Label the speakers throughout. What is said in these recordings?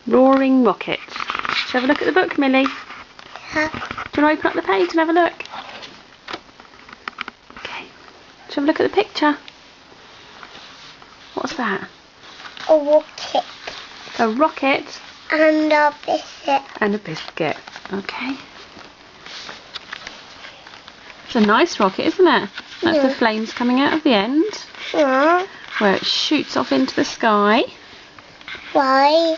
Speaker 1: Roaring rockets. Let's have a look at the book, Millie.
Speaker 2: Huh?
Speaker 1: Do you want to open up the page and have a look? Okay. Let's have a look at the picture. What's that?
Speaker 2: A rocket.
Speaker 1: A rocket.
Speaker 2: And a biscuit.
Speaker 1: And a biscuit. Okay. It's a nice rocket, isn't it? That's the flames coming out of the end.
Speaker 2: Yeah.
Speaker 1: Where it shoots off into the sky.
Speaker 2: Why?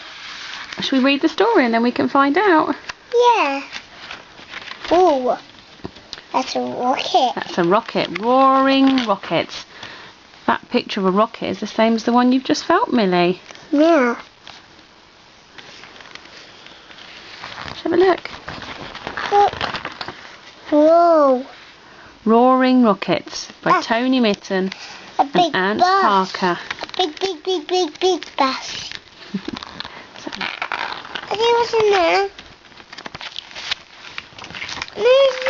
Speaker 1: Shall we read the story and then we can find out?
Speaker 2: Yeah. Ooh. That's a rocket.
Speaker 1: That's a rocket. Roaring rockets. That picture of a rocket is the same as the one you've just felt, Millie.
Speaker 2: Yeah.
Speaker 1: Let's have a look.
Speaker 2: Look. Whoa.
Speaker 1: Roaring Rockets by Tony Mitton
Speaker 2: A big
Speaker 1: and Ant
Speaker 2: bus.
Speaker 1: Parker.
Speaker 2: A big bus. I think what's in there.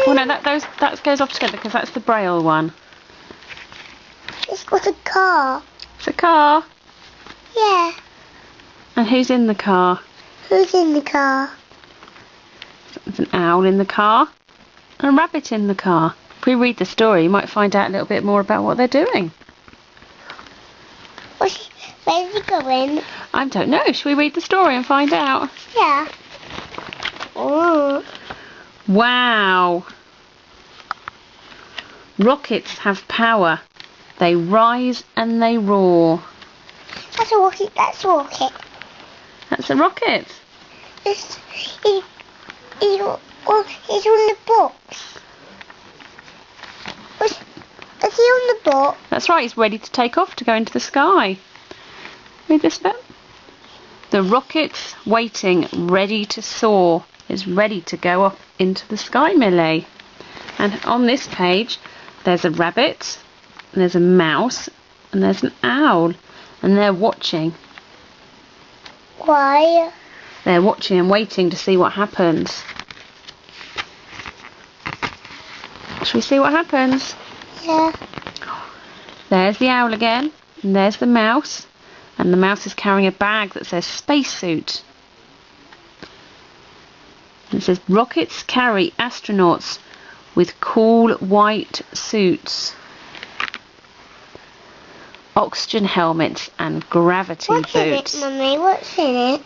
Speaker 1: Well, no, that goes off together because that's the Braille one.
Speaker 2: It's got a car.
Speaker 1: It's a car.
Speaker 2: Yeah.
Speaker 1: And who's in the car?
Speaker 2: Who's in the car?
Speaker 1: There's an owl in the car and a rabbit in the car. If we read the story, you might find out a little bit more about what they're doing.
Speaker 2: Where's he going?
Speaker 1: I don't know. Should we read the story and find out?
Speaker 2: Yeah. Oh.
Speaker 1: Wow. Rockets have power. They rise and they roar.
Speaker 2: That's a rocket. That's a rocket.
Speaker 1: That's a rocket.
Speaker 2: He's on the box. Is he on the box?
Speaker 1: That's right, he's ready to take off to go into the sky. Read this bit. The rocket's waiting, ready to soar. Is ready to go up into the sky, Millie. And on this page, there's a rabbit, and there's a mouse, and there's an owl. And they're watching.
Speaker 2: Why?
Speaker 1: They're watching and waiting to see what happens. Shall we see what happens?
Speaker 2: Yeah.
Speaker 1: There's the owl again, and there's the mouse, and the mouse is carrying a bag that says spacesuit. It says rockets carry astronauts with cool white suits, oxygen helmets and gravity
Speaker 2: What's
Speaker 1: boots.
Speaker 2: in it, Mummy? What's in it?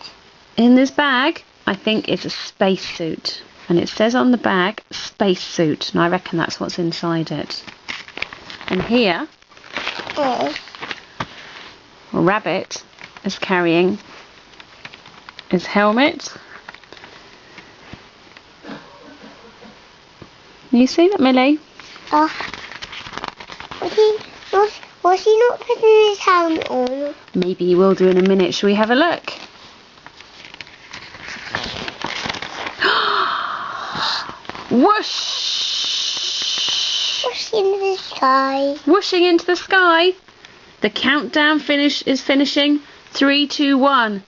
Speaker 1: In this bag, I think it's a spacesuit, and it says on the bag spacesuit, and I reckon that's what's inside it. And here,
Speaker 2: Oh.
Speaker 1: a rabbit is carrying his helmet. Can you see that, Millie?
Speaker 2: Was he not putting his helmet on?
Speaker 1: Maybe he will do in a minute. Shall we have a look? Whoosh!
Speaker 2: What's in the sky?
Speaker 1: Whooshing into the sky. The countdown is finishing. 3, 2, 1.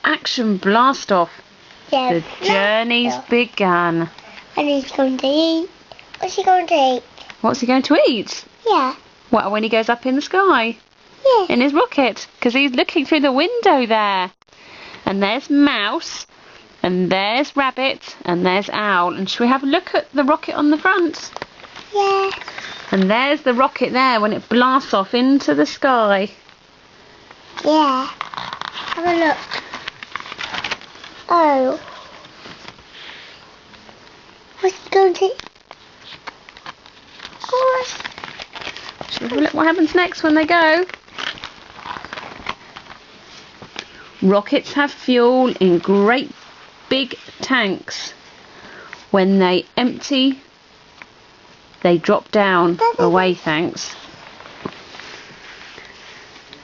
Speaker 1: Action blast off.
Speaker 2: Yeah.
Speaker 1: The journey's begun.
Speaker 2: And he's going to eat. What's he going to eat?
Speaker 1: What's he going to eat?
Speaker 2: Yeah.
Speaker 1: Well, when he goes up in the sky.
Speaker 2: Yeah.
Speaker 1: In his rocket. Because he's looking through the window there. And there's mouse. And there's rabbit. And there's owl. And shall we have a look at the rocket on the front?
Speaker 2: Yeah.
Speaker 1: And there's the rocket there when it blasts off into the sky.
Speaker 2: Yeah. Have a look. Oh. What's he going to... Oh.
Speaker 1: Shall we have a look what happens next when they go? Rockets have fuel in great big tanks. When they empty, they drop down. Away, thanks.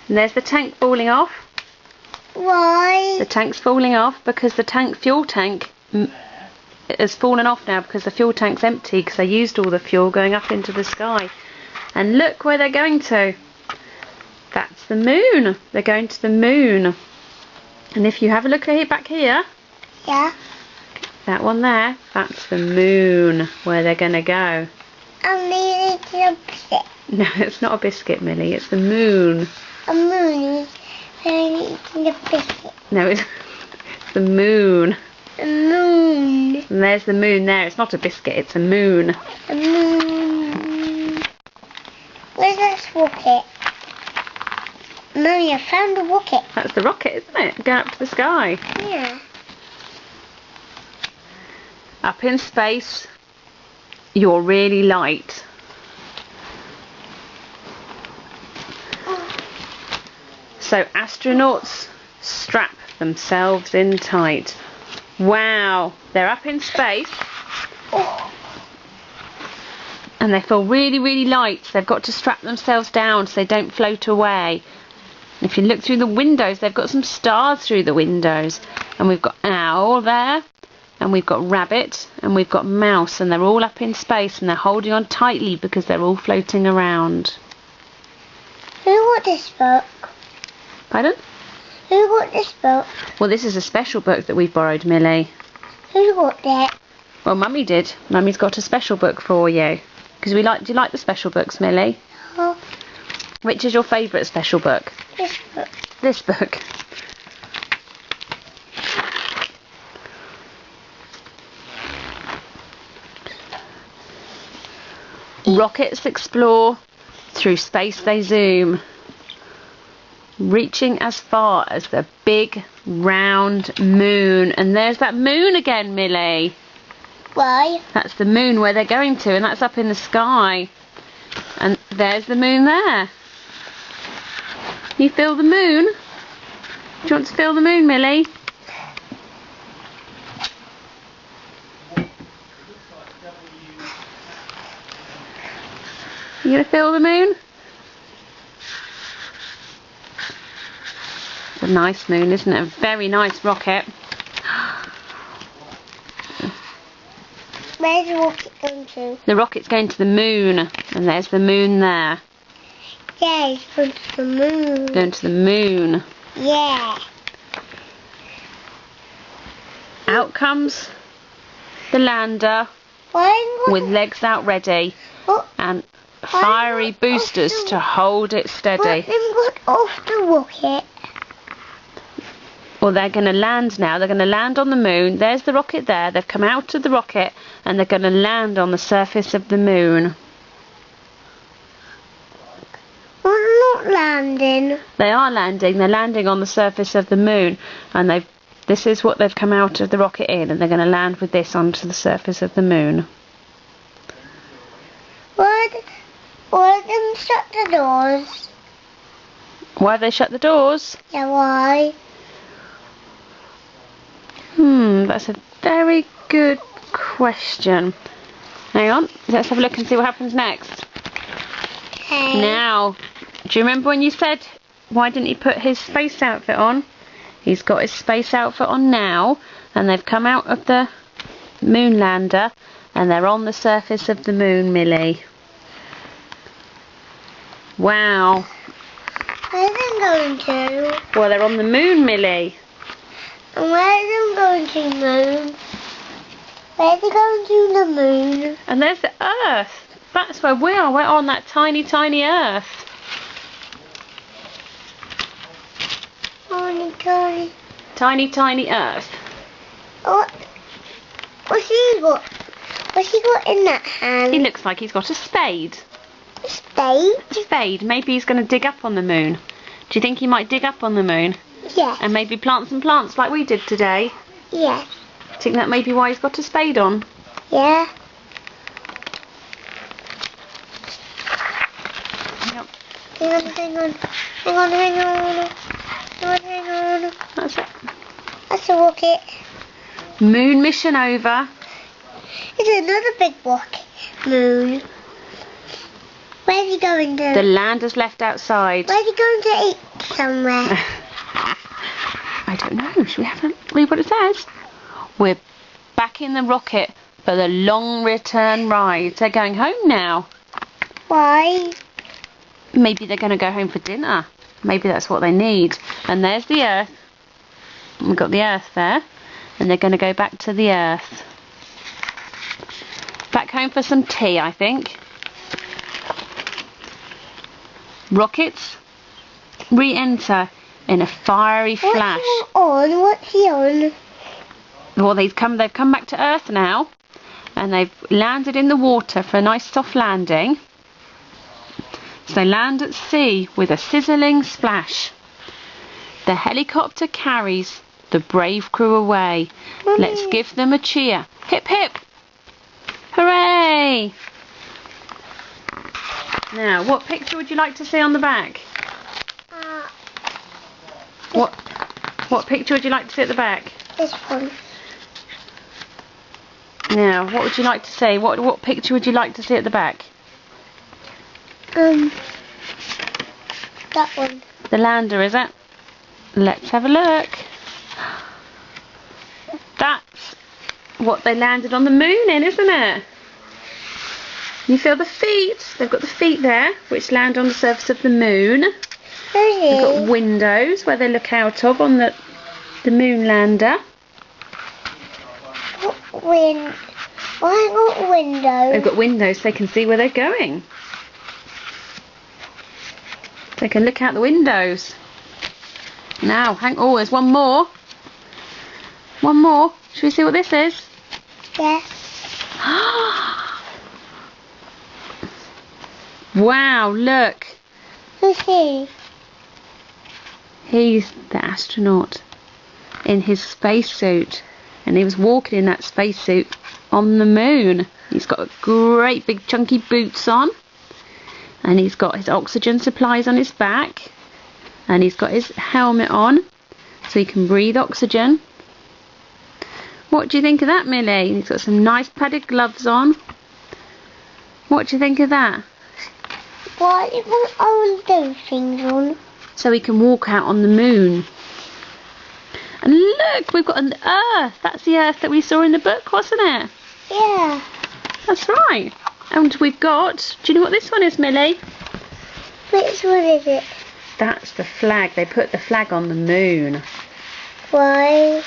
Speaker 1: And there's the tank falling off.
Speaker 2: Why?
Speaker 1: The tank's falling off because the fuel tank has fallen off now because the fuel tank's empty because they used all the fuel going up into the sky. And look where they're going to. That's the moon. They're going to the moon. And if you have a look at it back here,
Speaker 2: Yeah.
Speaker 1: that one there, that's the moon where they're going to go.
Speaker 2: I'm eating a biscuit.
Speaker 1: No, it's not a biscuit, Millie. It's the moon.
Speaker 2: A moon. I'm eating a biscuit.
Speaker 1: No, the moon.
Speaker 2: The moon.
Speaker 1: And there's the moon there. It's not a biscuit, it's a moon.
Speaker 2: The moon. Where's this rocket? Mummy, I found the rocket.
Speaker 1: That's the rocket, isn't it? Going up to the sky.
Speaker 2: Yeah.
Speaker 1: Up in space, you're really light. So astronauts strap themselves in tight. Wow, they're up in space and they feel really, really light. So they've got to strap themselves down so they don't float away. If you look through the windows, they've got some stars through the windows. And we've got owl there, and we've got rabbit, and we've got mouse, and they're all up in space and they're holding on tightly because they're all floating around.
Speaker 2: Who wrote this book?
Speaker 1: Pardon?
Speaker 2: Who wrote this book?
Speaker 1: Well, this is a special book that we've borrowed, Millie.
Speaker 2: Who wrote that?
Speaker 1: Well, Mummy did. Mummy's got a special book for you. Because do you like the special books, Millie?
Speaker 2: Oh,
Speaker 1: Which is your favourite special book?
Speaker 2: this book.
Speaker 1: This book. Rockets explore, through space they zoom, reaching as far as the big round moon. And there's that moon again, Millie.
Speaker 2: Why?
Speaker 1: That's the moon where they're going to, and that's up in the sky. And there's the moon there. You feel the moon? Do you want to feel the moon, Millie? You gonna feel the moon? It's a nice moon, isn't it? A very nice rocket.
Speaker 2: Where's the rocket going to?
Speaker 1: The rocket's going to the moon, and there's the moon there.
Speaker 2: Yeah, it's going to the moon.
Speaker 1: Going to the moon.
Speaker 2: Yeah.
Speaker 1: Out comes the lander with legs out ready and fiery boosters to hold it steady.
Speaker 2: What off the rocket?
Speaker 1: Well, they're going to land now. They're going to land on the moon. There's the rocket there. They've come out of the rocket and they're going to land on the surface of the moon.
Speaker 2: We're not landing.
Speaker 1: They are landing. They're landing on the surface of the moon, and this is what they've come out of the rocket in, and they're going to land with this onto the surface of the moon.
Speaker 2: Why them shut the doors?
Speaker 1: Why have they shut the doors?
Speaker 2: Yeah, why?
Speaker 1: That's a very good question. Hang on, let's have a look and see what happens next.
Speaker 2: Okay.
Speaker 1: Now, do you remember when you said, why didn't he put his space outfit on? He's got his space outfit on now, and they've come out of the moon lander, and they're on the surface of the moon, Millie. Wow.
Speaker 2: Where's them going to?
Speaker 1: Well, they're on the moon, Millie.
Speaker 2: And where's them going to, moon? Where's they going to the moon?
Speaker 1: And there's the Earth. That's where we are. We're on that tiny, tiny Earth.
Speaker 2: Tiny, tiny.
Speaker 1: Tiny, tiny Earth.
Speaker 2: What's he got? What's he got in that hand?
Speaker 1: He looks like he's got a spade.
Speaker 2: A spade?
Speaker 1: A spade. Maybe he's going to dig up on the moon. Do you think he might dig up on the moon?
Speaker 2: Yes.
Speaker 1: And maybe plant some plants like we did today?
Speaker 2: Yes.
Speaker 1: Do you think that may be why he's got a spade on?
Speaker 2: Yeah.
Speaker 1: Yep.
Speaker 2: Hang on.
Speaker 1: That's it.
Speaker 2: That's a rocket.
Speaker 1: Moon mission over.
Speaker 2: It's another big rocket. Moon. Where's he going to?
Speaker 1: The lander's left outside.
Speaker 2: Where's he going to eat somewhere?
Speaker 1: I don't know. Should we have a read what it says? We're back in the rocket for the long return ride. They're going home now.
Speaker 2: Why?
Speaker 1: Maybe they're going to go home for dinner. Maybe that's what they need. And there's the Earth. We've got the Earth there. And they're going to go back to the Earth. Back home for some tea, I think. Rockets re-enter in a fiery flash.
Speaker 2: What's he on?
Speaker 1: Well, they've come back to Earth now, and they've landed in the water for a nice soft landing. So they land at sea with a sizzling splash. The helicopter carries the brave crew away.
Speaker 2: Mummy.
Speaker 1: Let's give them a cheer. Hip hip! Hooray! Now, what picture would you like to see on the back? What picture would you like to see at the back?
Speaker 2: This one.
Speaker 1: Now, what would you like to see? What picture would you like to see at the back?
Speaker 2: That one.
Speaker 1: The lander, is it? Let's have a look. That's what they landed on the moon in, isn't it? You feel the feet? They've got the feet there, which land on the surface of the moon. They've got windows where they look out of on the moon lander.
Speaker 2: Why not windows?
Speaker 1: They've got windows so they can see where they're going. They can look out the windows. Now, there's one more. One more. Should we see what this is?
Speaker 2: Yes.
Speaker 1: Wow, look.
Speaker 2: Who's he?
Speaker 1: He's the astronaut in his spacesuit, and he was walking in that spacesuit on the moon. He's got great big chunky boots on, and he's got his oxygen supplies on his back, and he's got his helmet on so he can breathe oxygen. What do you think of that, Millie? He's got some nice padded gloves on. What do you think of that?
Speaker 2: Why do you want all those things on?
Speaker 1: So he can walk out on the moon. And look, we've got an Earth. That's the Earth that we saw in the book, wasn't it?
Speaker 2: Yeah.
Speaker 1: That's right. And we've got... Do you know what this one is, Millie?
Speaker 2: Which one is it?
Speaker 1: That's the flag. They put the flag on the moon.
Speaker 2: Why?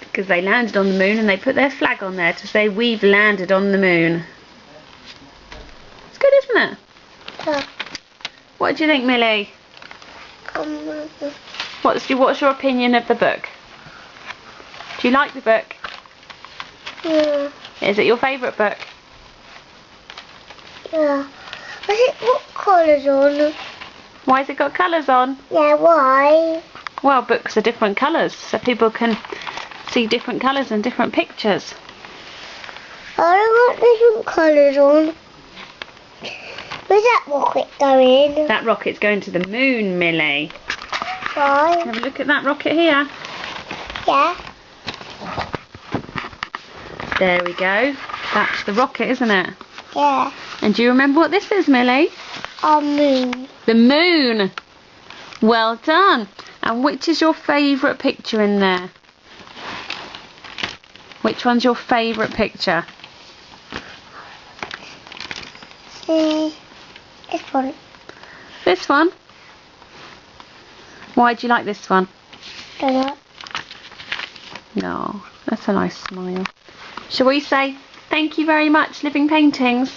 Speaker 1: Because they landed on the moon and they put their flag on there to say we've landed on the moon. It's good, isn't it?
Speaker 2: Yeah.
Speaker 1: What do you think, Millie? What's your opinion of the book? Do you like the book?
Speaker 2: Yeah.
Speaker 1: Is it your favourite book?
Speaker 2: Yeah. What colours on?
Speaker 1: Why has it got colours on?
Speaker 2: Yeah, why?
Speaker 1: Well, books are different colours, so people can see different colours and different pictures.
Speaker 2: I don't want different colours on. Where's that rocket going?
Speaker 1: That rocket's going to the moon, Millie.
Speaker 2: Why?
Speaker 1: Have a look at that rocket here.
Speaker 2: Yeah.
Speaker 1: There we go. That's the rocket, isn't it?
Speaker 2: Yeah.
Speaker 1: And do you remember what this is, Millie?
Speaker 2: A moon.
Speaker 1: The moon. Well done. And which is your favourite picture in there? Which one's your favourite picture?
Speaker 2: See, this one.
Speaker 1: This one? Why do you like this one?
Speaker 2: Don't know.
Speaker 1: No, that's a nice smile. Shall we say thank you very much, Living Paintings?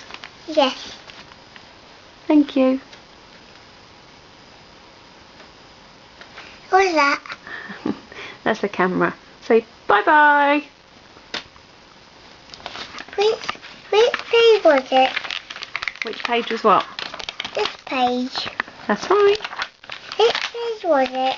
Speaker 2: Yes.
Speaker 1: Thank you.
Speaker 2: What is that?
Speaker 1: That's the camera. Say bye-bye.
Speaker 2: Which page was it?
Speaker 1: Which page was what?
Speaker 2: This page.
Speaker 1: That's right.
Speaker 2: Which page was it?